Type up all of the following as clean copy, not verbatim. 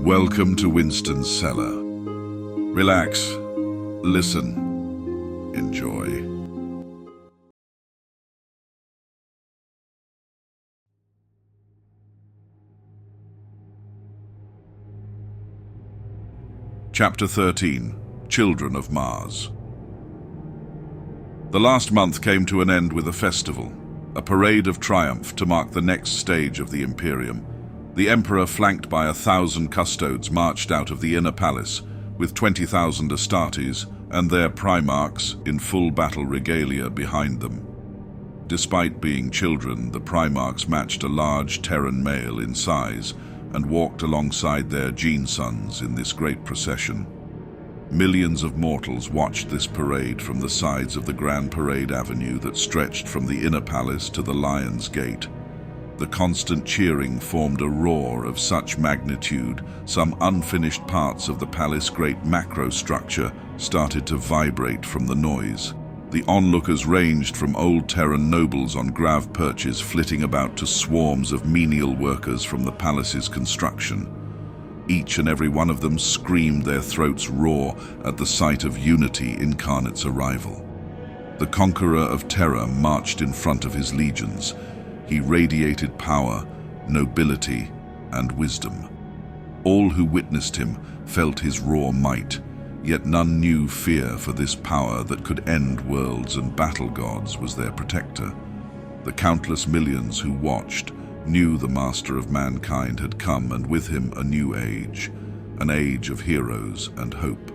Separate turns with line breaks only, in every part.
Welcome to Winston's Cellar. Relax, listen, enjoy. Chapter 13, Children of Mars. The last month came to an end with a festival, a parade of triumph to mark the next stage of the Imperium. The Emperor, flanked by 1,000 custodes, marched out of the inner palace with 20,000 Astartes and their Primarchs in full battle regalia behind them. Despite being children, the Primarchs matched a large Terran male in size and walked alongside their gene sons in this great procession. Millions of mortals watched this parade from the sides of the Grand Parade Avenue that stretched from the inner palace to the Lion's Gate. The constant cheering formed a roar of such magnitude, some unfinished parts of the palace great macrostructure started to vibrate from the noise. The onlookers ranged from old Terran nobles on grav perches flitting about to swarms of menial workers from the palace's construction. Each and every one of them screamed their throats raw at the sight of Unity Incarnate's arrival. The conqueror of Terra marched in front of his legions. He radiated power, nobility, and wisdom. All who witnessed him felt his raw might, yet none knew fear, for this power that could end worlds and battle gods was their protector. The countless millions who watched knew the Master of Mankind had come, and with him a new age, an age of heroes and hope.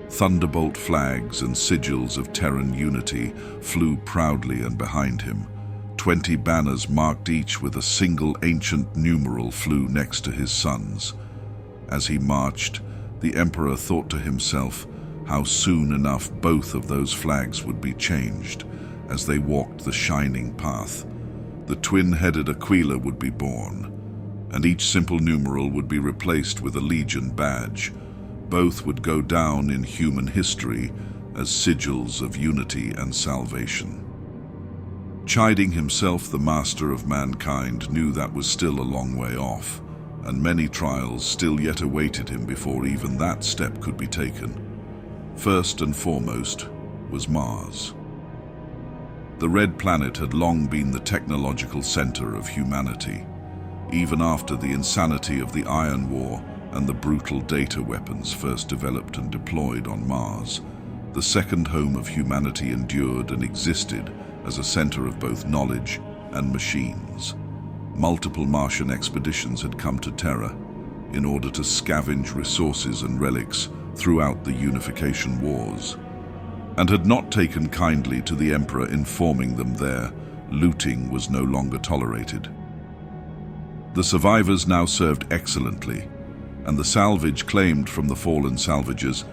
Thunderbolt flags and sigils of Terran unity flew proudly, and behind him 20 banners marked each with a single ancient numeral flew next to his sons. As he marched, the Emperor thought to himself how soon enough both of those flags would be changed. As they walked the shining path, the twin-headed Aquila would be born, and each simple numeral would be replaced with a Legion badge. Both would go down in human history as sigils of unity and salvation. Chiding himself, the Master of Mankind knew that was still a long way off, and many trials still yet awaited him before even that step could be taken. First and foremost was Mars. The Red Planet had long been the technological center of humanity. Even after the insanity of the Iron War and the brutal data weapons first developed and deployed on Mars, the second home of humanity endured and existed as a center of both knowledge and machines. Multiple Martian expeditions had come to Terra in order to scavenge resources and relics throughout the Unification Wars, and had not taken kindly to the Emperor informing them there looting was no longer tolerated. The survivors now served excellently, and the salvage claimed from the fallen salvagers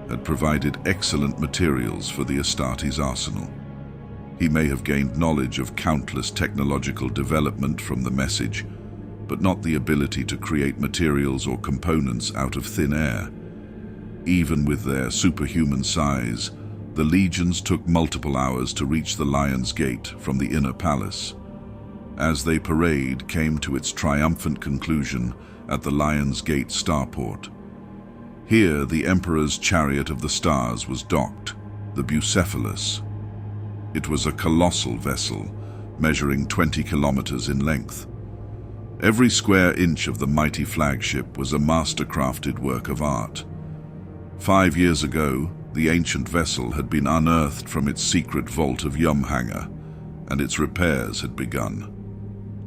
had provided excellent materials for the Astartes' arsenal. He may have gained knowledge of countless technological development from the message, but not the ability to create materials or components out of thin air. Even with their superhuman size, the legions took multiple hours to reach the Lion's Gate from the inner palace. As they parade came to its triumphant conclusion at the Lion's Gate starport. Here the Emperor's Chariot of the Stars was docked, the Bucephalus. It was a colossal vessel, measuring 20 kilometers in length. Every square inch of the mighty flagship was a master-crafted work of art. 5 years ago, the ancient vessel had been unearthed from its secret vault of Yumhanger, and its repairs had begun.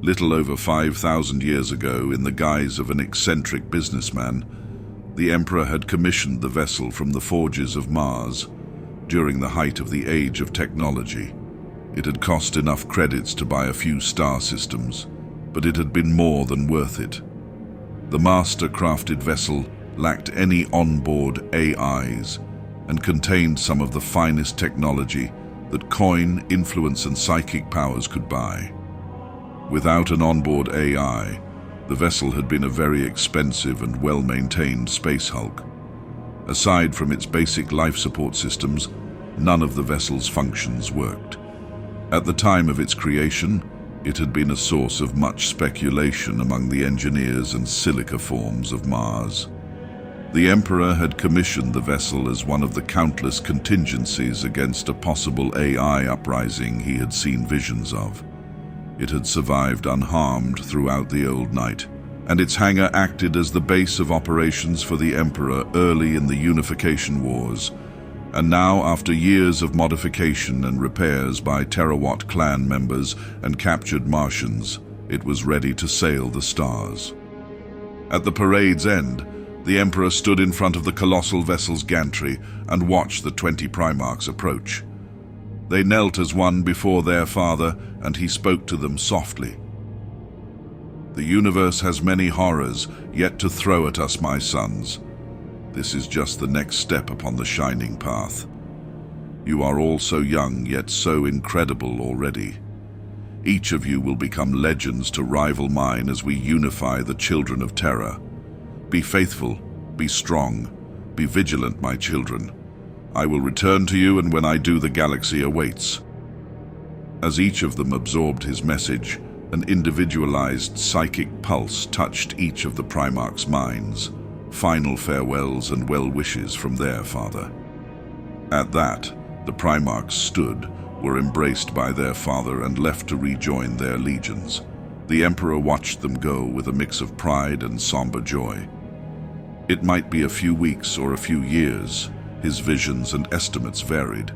Little over 5,000 years ago, in the guise of an eccentric businessman, the Emperor had commissioned the vessel from the forges of Mars. During the height of the age of technology, it had cost enough credits to buy a few star systems, but it had been more than worth it. The master-crafted vessel lacked any onboard AIs and contained some of the finest technology that coin, influence, and psychic powers could buy. Without an onboard AI, the vessel had been a very expensive and well-maintained space hulk. Aside from its basic life support systems, none of the vessel's functions worked. At the time of its creation, It had been a source of much speculation among the engineers and silica forms of Mars. The Emperor had commissioned the vessel as one of the countless contingencies against a possible AI uprising he had seen visions of. It had survived unharmed throughout the old night, and its hangar acted as the base of operations for the Emperor early in the Unification Wars. And now, after years of modification and repairs by Terawatt clan members and captured Martians, it was ready to sail the stars. At the parade's end, the Emperor stood in front of the colossal vessel's gantry and watched the 20 Primarchs approach. They knelt as one before their father, and he spoke to them softly. "The universe has many horrors yet to throw at us, my sons. This is just the next step upon the shining path. You are all so young, yet so incredible already. Each of you will become legends to rival mine as we unify the children of Terra. Be faithful, be strong, be vigilant, my children. I will return to you, and when I do, the galaxy awaits." As each of them absorbed his message, an individualized psychic pulse touched each of the Primarchs' minds. Final farewells and well wishes from their father. At that, the Primarchs stood, were embraced by their father, and left to rejoin their legions. The Emperor watched them go with a mix of pride and somber joy. It might be a few weeks or a few years, his visions and estimates varied,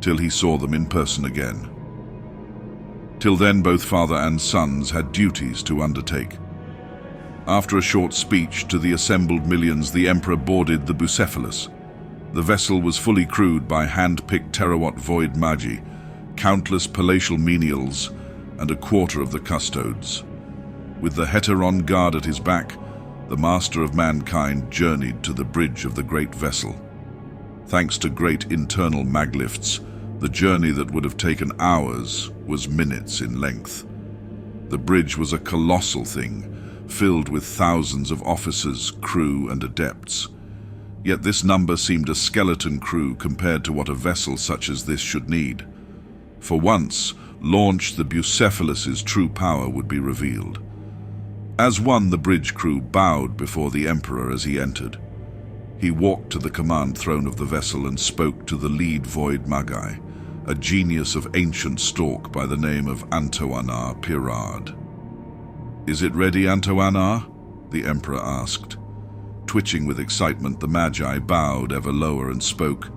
till he saw them in person again. Till then, both father and sons had duties to undertake. After a short speech to the assembled millions, the Emperor boarded the Bucephalus. The vessel was fully crewed by hand-picked Terawatt Void Magi, countless palatial menials, and a quarter of the custodes. With the Heteron guard at his back, the Master of Mankind journeyed to the bridge of the great vessel. Thanks to great internal maglifts, the journey that would have taken hours was minutes in length. The bridge was a colossal thing, filled with thousands of officers, crew, and adepts. Yet this number seemed a skeleton crew compared to what a vessel such as this should need. For once, launched, the Bucephalus's true power would be revealed. As one, the bridge crew bowed before the Emperor as he entered. He walked to the command throne of the vessel and spoke to the lead Void Magi, a genius of ancient stalk by the name of Antoanar Pirard. "Is it ready, Antoanar?" the Emperor asked. Twitching with excitement, the Magi bowed ever lower and spoke.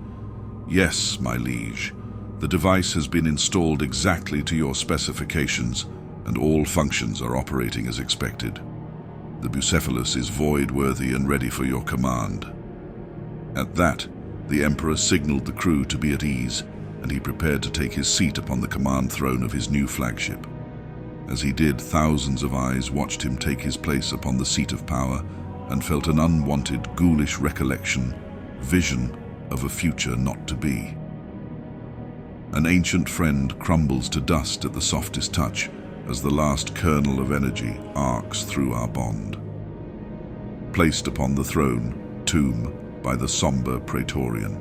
"Yes, my liege. The device has been installed exactly to your specifications, and all functions are operating as expected. The Bucephalus is void-worthy and ready for your command." At that, the Emperor signaled the crew to be at ease, and he prepared to take his seat upon the command throne of his new flagship. As he did, thousands of eyes watched him take his place upon the seat of power and felt an unwanted, ghoulish vision of a future not to be. An ancient friend crumbles to dust at the softest touch as the last kernel of energy arcs through our bond. Placed upon the throne, tomb by the somber Praetorian.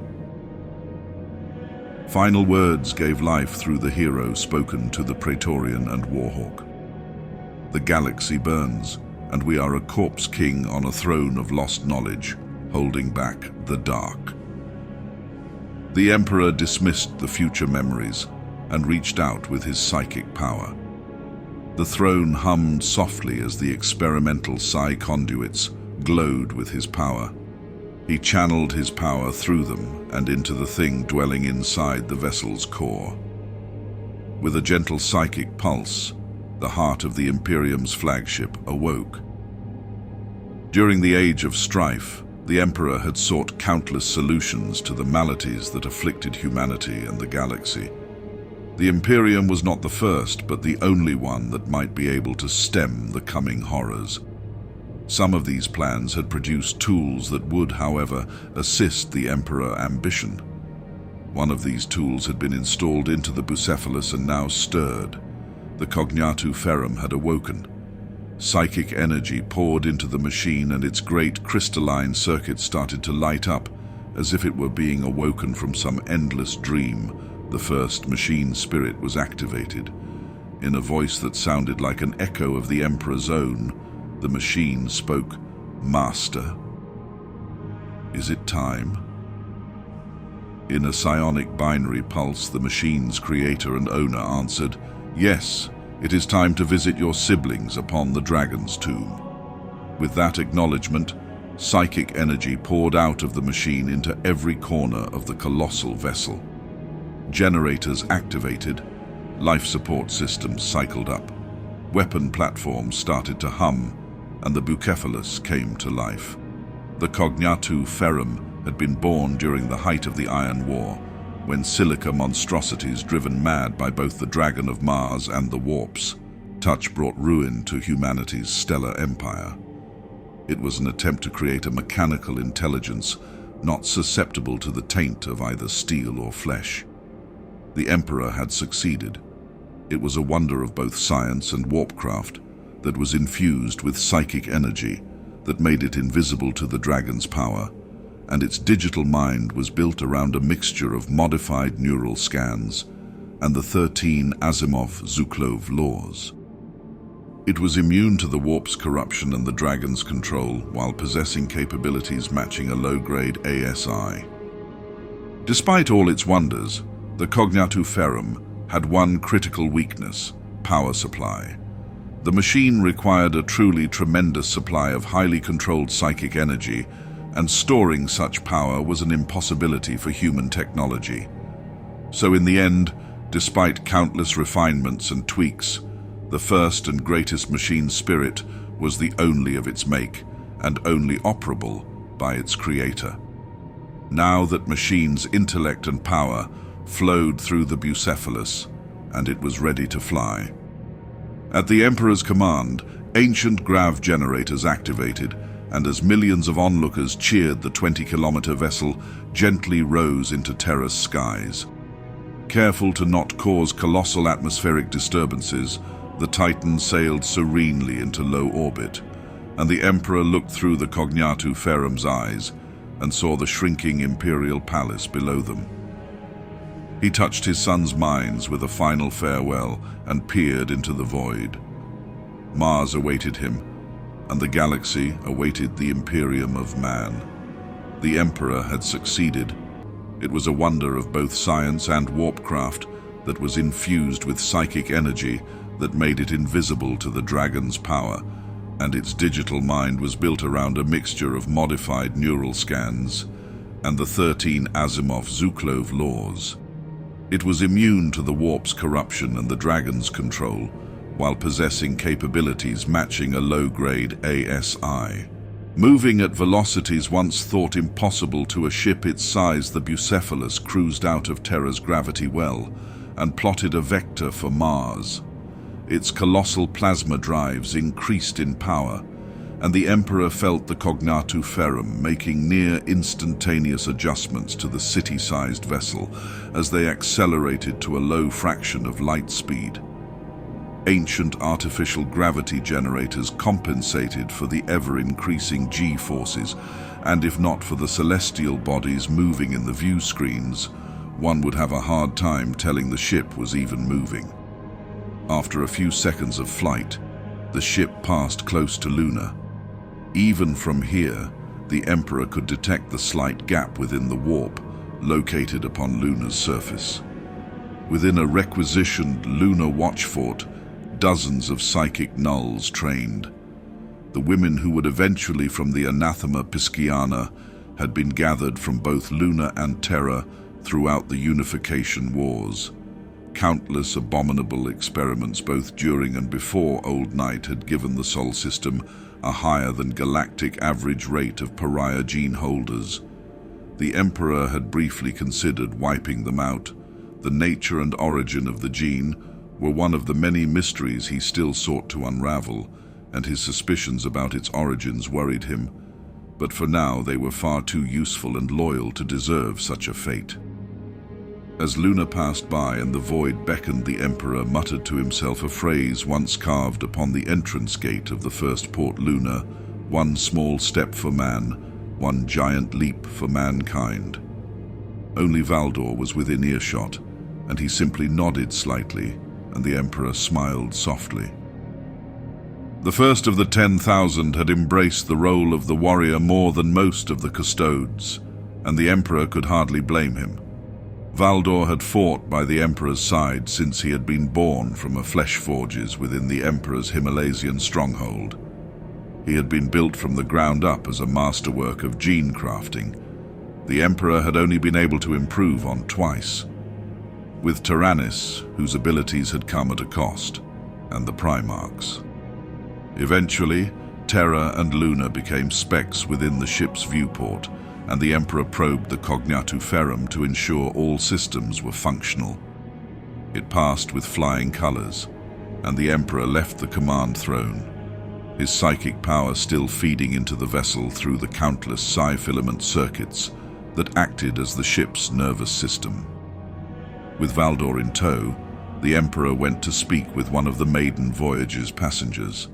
Final words gave life through the hero spoken to the Praetorian and Warhawk. The galaxy burns, and we are a corpse king on a throne of lost knowledge, holding back the dark. The Emperor dismissed the future memories and reached out with his psychic power. The throne hummed softly as the experimental psi conduits glowed with his power. He channeled his power through them and into the thing dwelling inside the vessel's core. With a gentle psychic pulse, the heart of the Imperium's flagship awoke. During the age of strife, the Emperor had sought countless solutions to the maladies that afflicted humanity and the galaxy. The Imperium was not the first, but the only one that might be able to stem the coming horrors. Some of these plans had produced tools that would, however, assist the Emperor ambition. One of these tools had been installed into the Bucephalus and now stirred. The Cognatu Ferrum had awoken. Psychic energy poured into the machine, and its great crystalline circuit started to light up, as if it were being awoken from some endless dream. The first machine spirit was activated. In a voice that sounded like an echo of the Emperor's own, the machine spoke, "Master, is it time?" In a psionic binary pulse, the machine's creator and owner answered, "Yes, it is time to visit your siblings upon the dragon's tomb." With that acknowledgement, psychic energy poured out of the machine into every corner of the colossal vessel. Generators activated, life support systems cycled up, weapon platforms started to hum, and the Bucephalus came to life. The Cognatu Ferrum had been born during the height of the Iron War, when silica monstrosities driven mad by both the Dragon of Mars and the Warps touch brought ruin to humanity's stellar empire. It was an attempt to create a mechanical intelligence not susceptible to the taint of either steel or flesh. The Emperor had succeeded. It was a wonder of both science and warpcraft that was infused with psychic energy that made it invisible to the dragon's power, and its digital mind was built around a mixture of modified neural scans and the 13 Asimov-Zhuklov laws. It was immune to the warp's corruption and the dragon's control, while possessing capabilities matching a low-grade ASI. Despite all its wonders, the Cognatu Ferrum had one critical weakness: power supply. The machine required a truly tremendous supply of highly controlled psychic energy, and storing such power was an impossibility for human technology. So in the end, despite countless refinements and tweaks, the first and greatest machine spirit was the only of its make, and only operable by its creator. Now that machine's intellect and power flowed through the Bucephalus, and it was ready to fly. At the Emperor's command, ancient grav generators activated, and as millions of onlookers cheered, the 20-kilometer vessel gently rose into Terra's skies. Careful to not cause colossal atmospheric disturbances, the Titan sailed serenely into low orbit, and the Emperor looked through the Cognatu Ferrum's eyes and saw the shrinking Imperial Palace below them. He touched his son's minds with a final farewell and peered into the void. Mars awaited him, and the galaxy awaited the Imperium of Man. The Emperor had succeeded. It was a wonder of both science and warpcraft that was infused with psychic energy that made it invisible to the dragon's power, and its digital mind was built around a mixture of modified neural scans and the 13 Asimov-Zhuklov laws. It was immune to the warp's corruption and the dragon's control, while possessing capabilities matching a low-grade ASI. Moving at velocities once thought impossible to a ship its size, the Bucephalus cruised out of Terra's gravity well and plotted a vector for Mars. Its colossal plasma drives increased in power, and the Emperor felt the Cognatu Ferrum making near instantaneous adjustments to the city-sized vessel as they accelerated to a low fraction of light speed. Ancient artificial gravity generators compensated for the ever-increasing G-forces, and if not for the celestial bodies moving in the view screens, one would have a hard time telling the ship was even moving. After a few seconds of flight, the ship passed close to Luna. Even from here, the Emperor could detect the slight gap within the warp located upon Luna's surface. Within a requisitioned lunar watchfort, dozens of psychic nulls trained. The women who would eventually from the anathema Pisciana had been gathered from both Luna and Terra throughout the Unification Wars. Countless abominable experiments both during and before Old Night had given the Sol system a higher than galactic average rate of pariah gene holders. The Emperor had briefly considered wiping them out. The nature and origin of the gene were one of the many mysteries he still sought to unravel, and his suspicions about its origins worried him. But for now they were far too useful and loyal to deserve such a fate. As Luna passed by and the void beckoned, the Emperor muttered to himself a phrase once carved upon the entrance gate of the first port Luna: one small step for man, one giant leap for mankind. Only Valdor was within earshot, and he simply nodded slightly and the Emperor smiled softly. The first of the 10,000 had embraced the role of the warrior more than most of the custodes, and the Emperor could hardly blame him. Valdor had fought by the Emperor's side since he had been born from a flesh forges within the Emperor's Himalaysian stronghold. He had been built from the ground up as a masterwork of gene crafting. The Emperor had only been able to improve on twice, with Tyrannus, whose abilities had come at a cost, and the Primarchs. Eventually, Terra and Luna became specks within the ship's viewport, and the Emperor probed the Cognatu Ferrum to ensure all systems were functional. It passed with flying colors, and the Emperor left the command throne, his psychic power still feeding into the vessel through the countless psi-filament circuits that acted as the ship's nervous system. With Valdor in tow, the Emperor went to speak with one of the maiden voyage's passengers.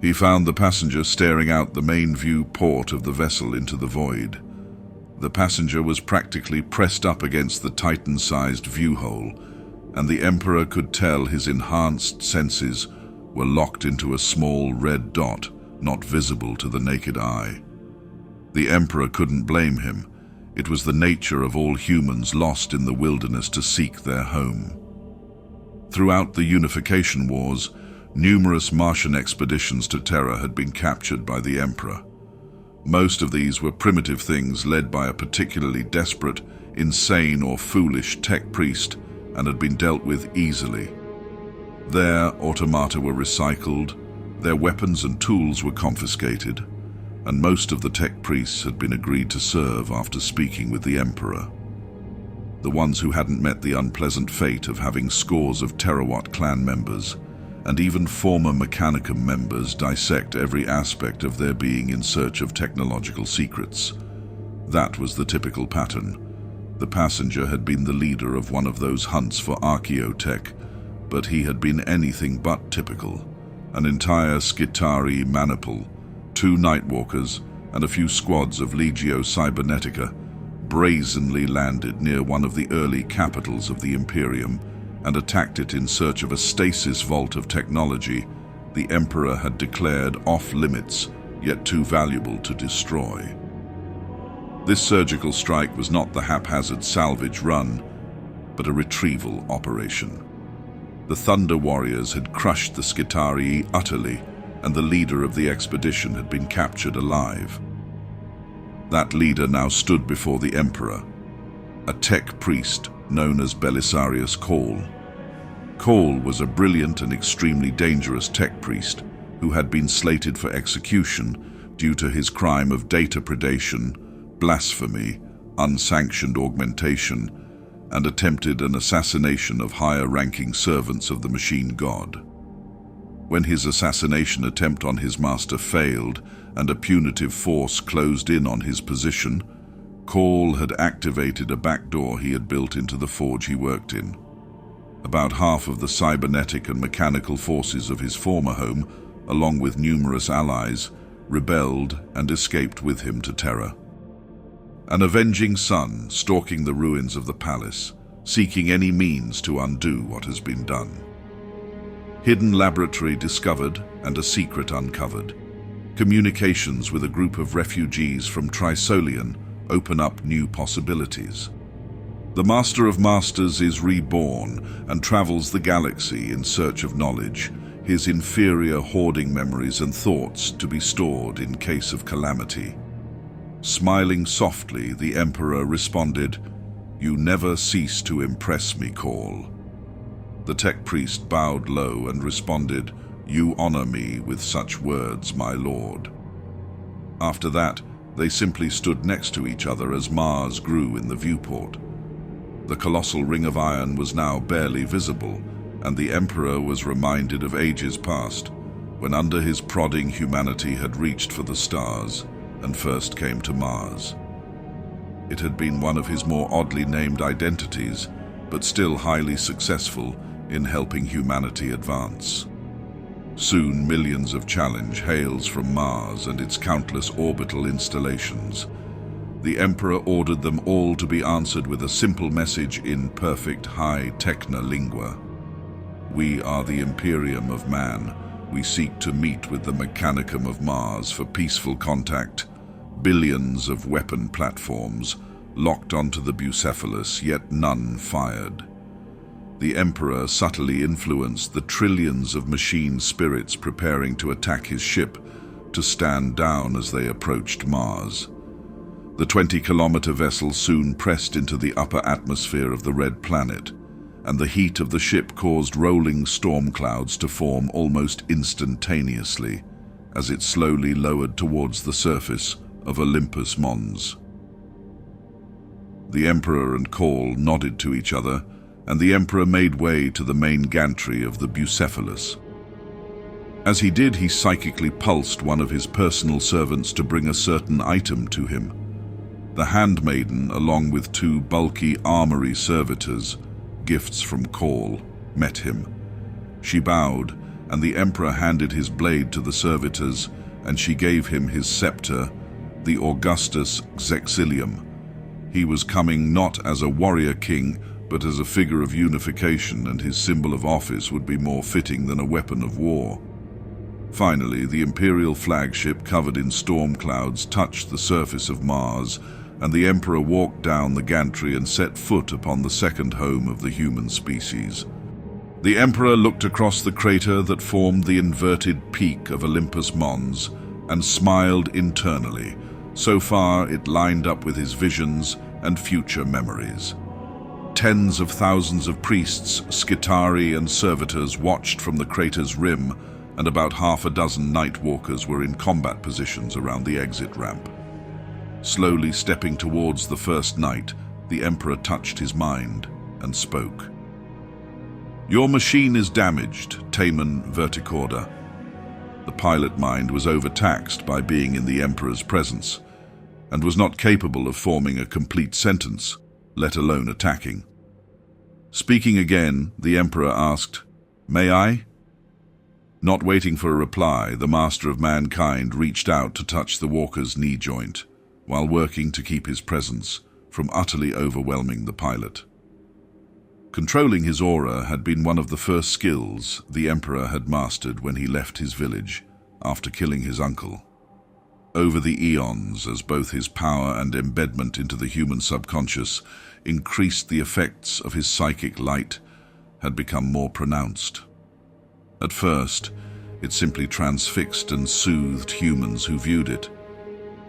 He found the passenger staring out the main view port of the vessel into the void. The passenger was practically pressed up against the Titan-sized view hole, and the Emperor could tell his enhanced senses were locked into a small red dot not visible to the naked eye. The Emperor couldn't blame him. It was the nature of all humans lost in the wilderness to seek their home. Throughout the Unification Wars, numerous Martian expeditions to Terra had been captured by the Emperor. Most of these were primitive things led by a particularly desperate, insane or foolish tech priest and had been dealt with easily. Their automata were recycled, their weapons and tools were confiscated, and most of the tech priests had been agreed to serve after speaking with the Emperor. The ones who hadn't met the unpleasant fate of having scores of Terawatt clan members and even former Mechanicum members dissect every aspect of their being in search of technological secrets. That was the typical pattern. The passenger had been the leader of one of those hunts for archaeotech, but he had been anything but typical. An entire Skitari maniple, 2 Nightwalkers, and a few squads of Legio Cybernetica brazenly landed near one of the early capitals of the Imperium and attacked it in search of a stasis vault of technology the Emperor had declared off-limits, yet too valuable to destroy. This surgical strike was not the haphazard salvage run, but a retrieval operation. The Thunder Warriors had crushed the Skitarii utterly, and the leader of the expedition had been captured alive. That leader now stood before the Emperor, a tech priest known as Belisarius Call. Call was a brilliant and extremely dangerous tech priest who had been slated for execution due to his crime of data predation, blasphemy, unsanctioned augmentation, and attempted an assassination of higher-ranking servants of the machine god. When his assassination attempt on his master failed and a punitive force closed in on his position, Call had activated a backdoor he had built into the forge he worked in. About half of the cybernetic and mechanical forces of his former home, along with numerous allies, rebelled and escaped with him to Terra. An avenging son stalking the ruins of the palace, seeking any means to undo what has been done. Hidden laboratory discovered and a secret uncovered. Communications with a group of refugees from Trisolian open up new possibilities. The Master of Masters is reborn and travels the galaxy in search of knowledge, his inferior hoarding memories and thoughts to be stored in case of calamity. Smiling softly, the Emperor responded, "You never cease to impress me, Call." The tech priest bowed low and responded, "You honor me with such words, my lord." After that, they simply stood next to each other as Mars grew in the viewport. The colossal ring of iron was now barely visible, and the Emperor was reminded of ages past, when under his prodding humanity had reached for the stars and first came to Mars. It had been one of his more oddly named identities, but still highly successful in helping humanity advance. Soon millions of challenge hails from Mars and its countless orbital installations. The Emperor ordered them all to be answered with a simple message in perfect high techna lingua. We are the Imperium of Man. We seek to meet with the Mechanicum of Mars for peaceful contact. Billions of weapon platforms locked onto the Bucephalus, yet none fired. The Emperor subtly influenced the trillions of machine spirits preparing to attack his ship to stand down as they approached Mars. The 20-kilometer vessel soon pressed into the upper atmosphere of the red planet, and the heat of the ship caused rolling storm clouds to form almost instantaneously as it slowly lowered towards the surface of Olympus Mons. The Emperor and Call nodded to each other, and the Emperor made way to the main gantry of the Bucephalus. As he did, he psychically pulsed one of his personal servants to bring a certain item to him. The handmaiden, along with two bulky armory servitors, gifts from Call, met him. She bowed, and the Emperor handed his blade to the servitors, and she gave him his scepter, the Augustus Xexilium. He was coming not as a warrior king, but as a figure of unification, and his symbol of office would be more fitting than a weapon of war. Finally, the Imperial flagship, covered in storm clouds, touched the surface of Mars, and the Emperor walked down the gantry and set foot upon the second home of the human species. The Emperor looked across the crater that formed the inverted peak of Olympus Mons and smiled internally. So far, it lined up with his visions and future memories. Tens of thousands of priests, Skitari, and servitors watched from the crater's rim, and about half a dozen night walkers were in combat positions around the exit ramp. Slowly stepping towards the first night, the Emperor touched his mind and spoke. "Your machine is damaged, Tamen Verticorda." The pilot mind was overtaxed by being in the Emperor's presence, and was not capable of forming a complete sentence, let alone attacking. Speaking again, the Emperor asked, "May I?" Not waiting for a reply, the Master of Mankind reached out to touch the walker's knee joint, while working to keep his presence from utterly overwhelming the pilot. Controlling his aura had been one of the first skills the Emperor had mastered when he left his village after killing his uncle. Over the eons, as both his power and embedment into the human subconscious increased, the effects of his psychic light had become more pronounced. At first, it simply transfixed and soothed humans who viewed it.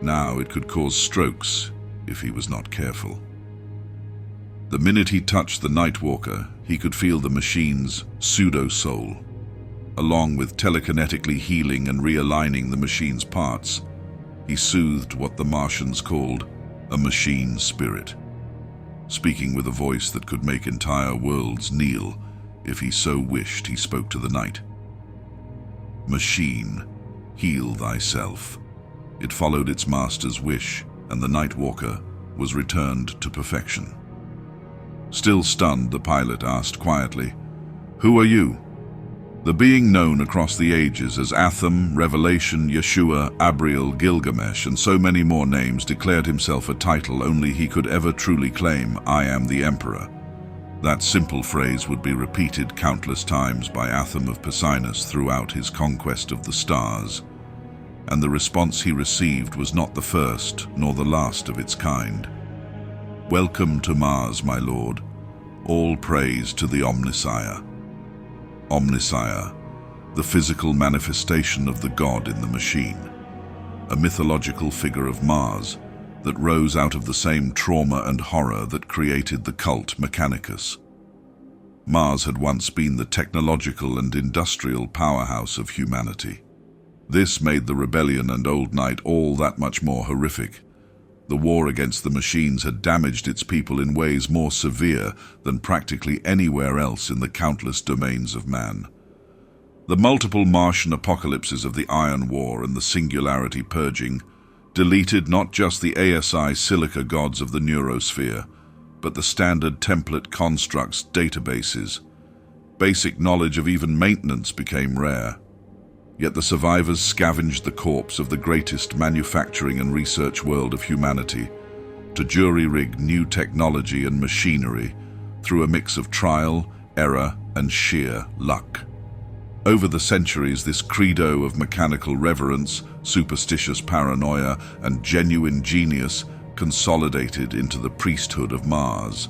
Now it could cause strokes if he was not careful. The minute he touched the Nightwalker, he could feel the machine's pseudo-soul. Along with telekinetically healing and realigning the machine's parts, he soothed what the Martians called a machine spirit. Speaking with a voice that could make entire worlds kneel, if he so wished, he spoke to the night. "Machine, heal thyself." It followed its master's wish, and the Nightwalker was returned to perfection. Still stunned, the pilot asked quietly, "Who are you?" The being known across the ages as Atham, Revelation, Yeshua, Abriel, Gilgamesh, and so many more names declared himself a title only he could ever truly claim: "I am the Emperor." That simple phrase would be repeated countless times by Atham of Pessinus throughout his conquest of the stars, and the response he received was not the first nor the last of its kind. "Welcome to Mars, my lord. All praise to the Omnissiah." Omnissiah, the physical manifestation of the god in the machine, a mythological figure of Mars that rose out of the same trauma and horror that created the cult Mechanicus. Mars had once been the technological and industrial powerhouse of humanity. This made the rebellion and Old Night all that much more horrific. The war against the machines had damaged its people in ways more severe than practically anywhere else in the countless domains of man. The multiple Martian apocalypses of the Iron War and the Singularity Purging deleted not just the ASI silica gods of the neurosphere, but the standard template constructs databases. Basic knowledge of even maintenance became rare. Yet the survivors scavenged the corpse of the greatest manufacturing and research world of humanity to jury-rig new technology and machinery through a mix of trial, error, and sheer luck. Over the centuries, this credo of mechanical reverence, superstitious paranoia, and genuine genius consolidated into the priesthood of Mars.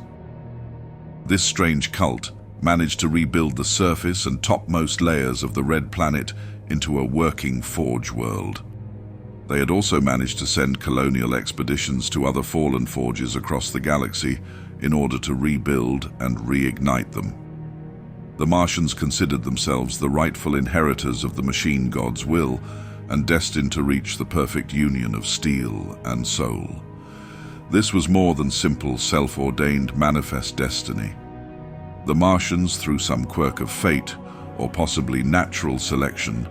This strange cult managed to rebuild the surface and topmost layers of the Red Planet into a working forge world. They had also managed to send colonial expeditions to other fallen forges across the galaxy in order to rebuild and reignite them. The Martians considered themselves the rightful inheritors of the machine god's will and destined to reach the perfect union of steel and soul. This was more than simple self-ordained manifest destiny. The Martians, through some quirk of fate, or possibly natural selection,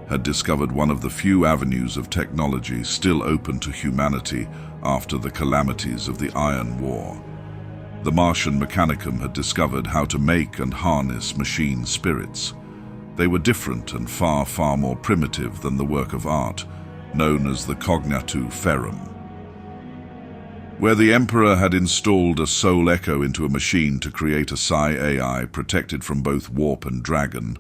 had discovered one of the few avenues of technology still open to humanity after the calamities of the Iron War. The Martian Mechanicum had discovered how to make and harness machine spirits. They were different and far, far more primitive than the work of art, known as the Cognatu Ferrum. Where the Emperor had installed a soul echo into a machine to create a Psi AI protected from both warp and dragon,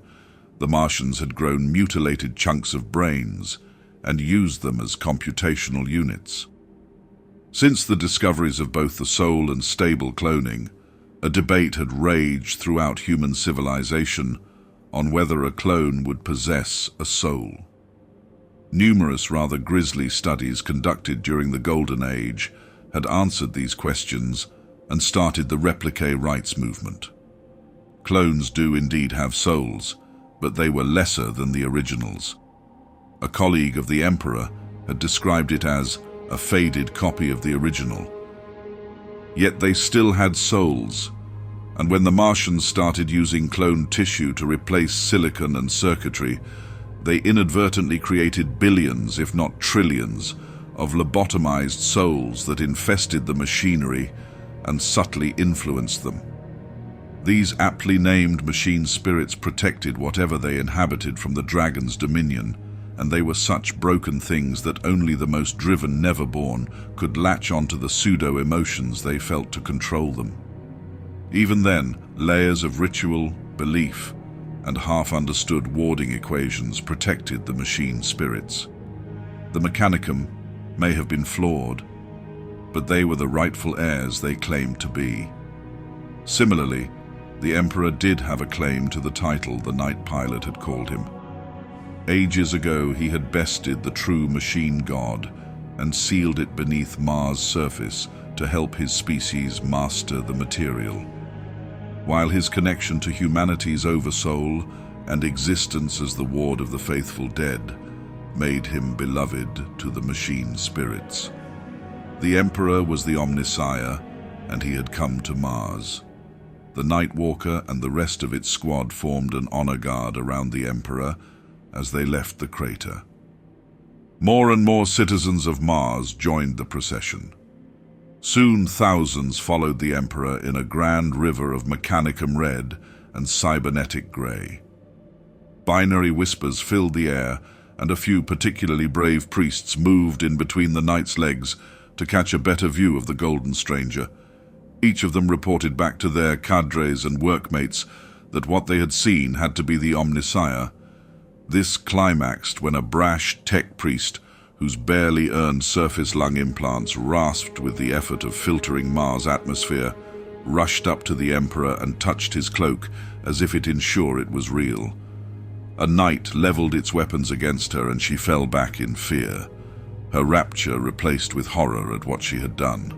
the Martians had grown mutilated chunks of brains and used them as computational units. Since the discoveries of both the soul and stable cloning, a debate had raged throughout human civilization on whether a clone would possess a soul. Numerous rather grisly studies conducted during the Golden Age had answered these questions and started the Replicae rights movement. Clones do indeed have souls, but they were lesser than the originals. A colleague of the Emperor had described it as a faded copy of the original. Yet they still had souls, and when the Martians started using cloned tissue to replace silicon and circuitry, they inadvertently created billions, if not trillions, of lobotomized souls that infested the machinery and subtly influenced them. These aptly named machine spirits protected whatever they inhabited from the dragon's dominion, and they were such broken things that only the most driven Neverborn could latch onto the pseudo-emotions they felt to control them. Even then, layers of ritual, belief, and half-understood warding equations protected the machine spirits. The Mechanicum may have been flawed, but they were the rightful heirs they claimed to be. Similarly, the Emperor did have a claim to the title the Night Pilot had called him. Ages ago, he had bested the true machine god and sealed it beneath Mars' surface to help his species master the material. While his connection to humanity's oversoul and existence as the ward of the faithful dead made him beloved to the machine spirits. The Emperor was the Omnissiah, and he had come to Mars. The Nightwalker and the rest of its squad formed an honor guard around the Emperor as they left the crater. More and more citizens of Mars joined the procession. Soon thousands followed the Emperor in a grand river of Mechanicum red and cybernetic gray. Binary whispers filled the air, and a few particularly brave priests moved in between the knight's legs to catch a better view of the golden stranger. Each of them reported back to their cadres and workmates that what they had seen had to be the Omnissiah. This climaxed when a brash tech priest, whose barely earned surface lung implants rasped with the effort of filtering Mars' atmosphere, rushed up to the Emperor and touched his cloak as if it ensured it was real. A knight leveled its weapons against her, and she fell back in fear, her rapture replaced with horror at what she had done.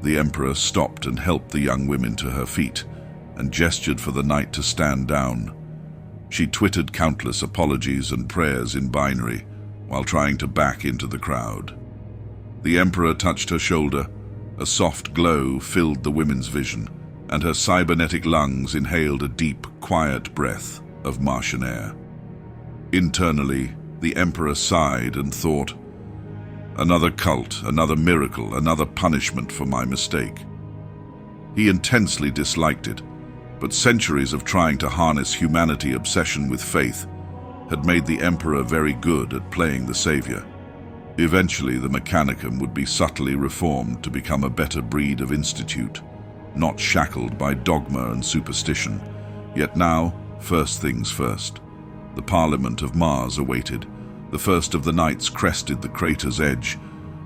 The Emperor stopped and helped the young women to her feet, and gestured for the knight to stand down. She twittered countless apologies and prayers in binary, while trying to back into the crowd. The Emperor touched her shoulder. A soft glow filled the women's vision, and her cybernetic lungs inhaled a deep, quiet breath of Martian air. Internally, the Emperor sighed and thought, "Another cult, another miracle, another punishment for my mistake." He intensely disliked it, but centuries of trying to harness humanity obsession with faith had made the Emperor very good at playing the savior. Eventually, the Mechanicum would be subtly reformed to become a better breed of institute, not shackled by dogma and superstition, Yet now, first things first. The Parliament of Mars awaited. The first of the knights crested the crater's edge,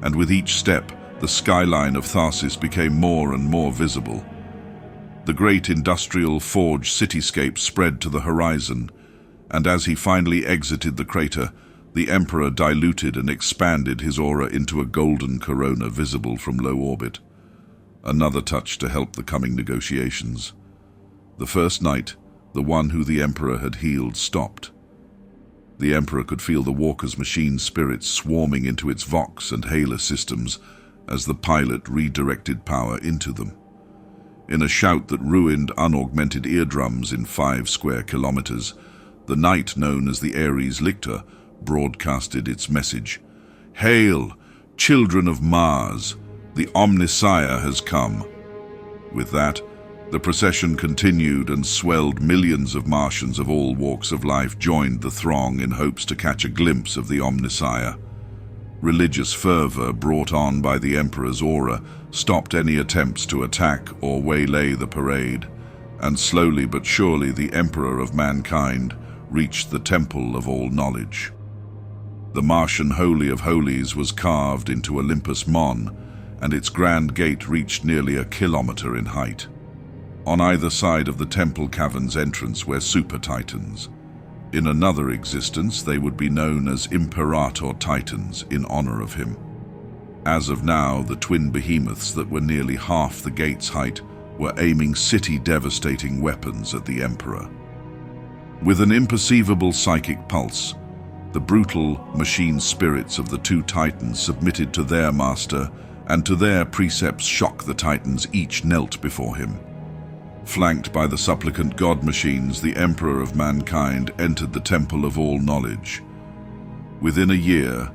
and with each step, the skyline of Tharsis became more and more visible. The great industrial forge cityscape spread to the horizon, and as he finally exited the crater, the Emperor diluted and expanded his aura into a golden corona visible from low orbit. Another touch to help the coming negotiations. The first knight, the one who the Emperor had healed, stopped. The Emperor could feel the walker's machine spirits swarming into its Vox and Halo systems as the pilot redirected power into them. In a shout that ruined unaugmented eardrums in 5 square kilometers, the knight known as the Ares Lictor broadcasted its message. "Hail, children of Mars! The Omnissiah has come." With that, the procession continued and swelled. Millions of Martians of all walks of life joined the throng in hopes to catch a glimpse of the Omnissiah. Religious fervor brought on by the Emperor's aura stopped any attempts to attack or waylay the parade, and slowly but surely the Emperor of Mankind reached the Temple of All Knowledge. The Martian Holy of Holies was carved into Olympus Mon, and its grand gate reached nearly a kilometer in height. On either side of the temple cavern's entrance were super titans. In another existence, they would be known as Imperator Titans in honor of him. As of now, the twin behemoths that were nearly half the gate's height were aiming city-devastating weapons at the Emperor. With an imperceivable psychic pulse, the brutal machine spirits of the 2 titans submitted to their master, and to their precepts shock the titans each knelt before him. Flanked by the supplicant god machines, the Emperor of Mankind entered the Temple of All Knowledge. Within a year,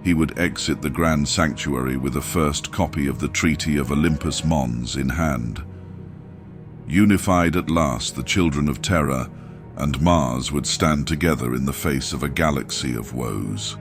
he would exit the Grand Sanctuary with a first copy of the Treaty of Olympus Mons in hand. Unified at last, the children of Terra and Mars would stand together in the face of a galaxy of woes.